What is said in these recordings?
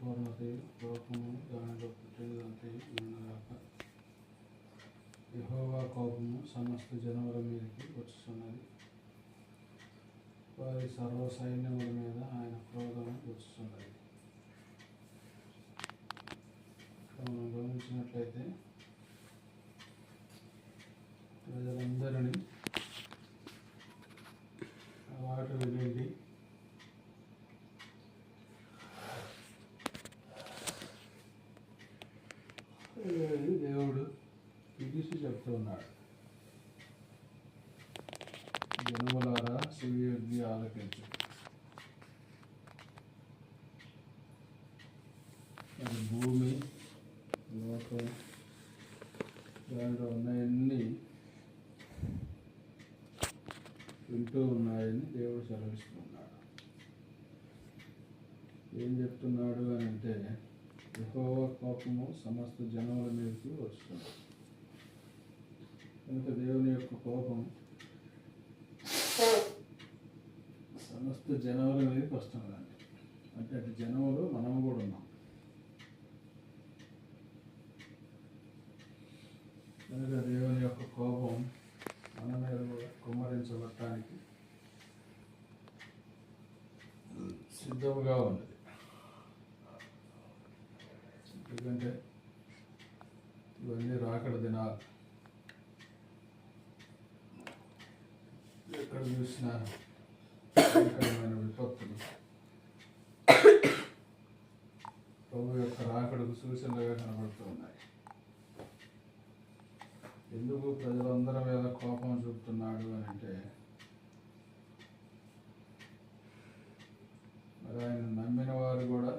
సంపూర్ణతయు లోకము దానిలో పుట్టినదంతయు ఉన్నగాక. యెహోవా కోపము సమస్త జనముల మీదకి వచ్చుచున్నది, వారి సర్వ సైన్యముల మీద ఆయన క్రోధము వచ్చుచున్నది. మనం గమనించినట్లయితే ప్రజలందరినీ వాటి వెళ్ళి దేవుడు పిలిచి చెప్తూ ఉన్నాడు, జనములారా చెవియొగ్గి ఆలకించు. అది భూమి లోకం దాంట్లో ఉన్నాయన్నీ వింటూ ఉన్నాయని దేవుడు సెలవిస్తున్నాడు. ఏం చెప్తున్నాడు అని అంటే, యెహోవా కోపము సమస్త జనముల మీదకి వస్తుంది. కనుక దేవుని యొక్క కోపం సమస్త జనముల మీదకి వస్తుందండి. అంటే అటు జనములు మనము కూడా ఉన్నాం. కనుక దేవుని యొక్క కోపం మన మీద కూడా కుమ్మరించబడటానికి సిద్ధముగా ఉన్నది. ఎందుకంటే ఇవన్నీ రాకడ దినాలు. ఎక్కడ చూసినా భయంకరమైన విపత్తులు ప్రభు యొక్క రాకడకు సూచనలుగా కనబడుతూ ఉన్నాయి. ఎందుకు ప్రజలందరి మీద కోపం చూపుతున్నాడు అని అంటే, మరి ఆయన నమ్మిన వారు కూడా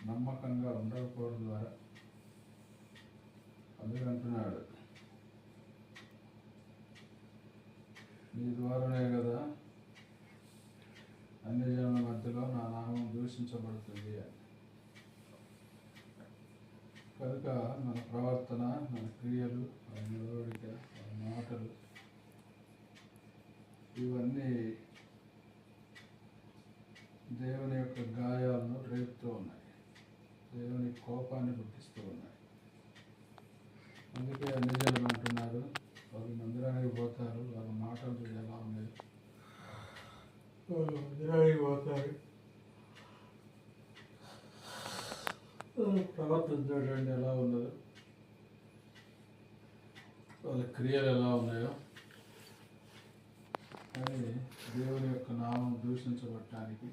నమ్మకంగా ఉండకపోవడం ద్వారా అందుకంటున్నాడు, నీ ద్వారానే కదా అన్ని జనుల మధ్యలో నా నామం దూషించబడుతుంది అని. కనుక మన ప్రవర్తన, మన క్రియలు, మన నడవడిక, మన మాటలు ఇవన్నీ దేవుని యొక్క గాయాలను రేపుతూ ఉన్నాయి, దేవుని కోపాన్ని పుట్టిస్తూ ఉన్నాయి. అందుకే అన్ని జనులు అంటున్నారు, వాళ్ళు మందిరానికి పోతారు, వాళ్ళ మాటలు ఎలా ఉన్నాయి, వాళ్ళు మందిరానికి పోతారు, ప్రవర్తన చూడండి ఎలా ఉన్నదో, వాళ్ళ క్రియలు ఎలా ఉన్నాయో. కానీ దేవుని యొక్క నామం దూషించబడటానికి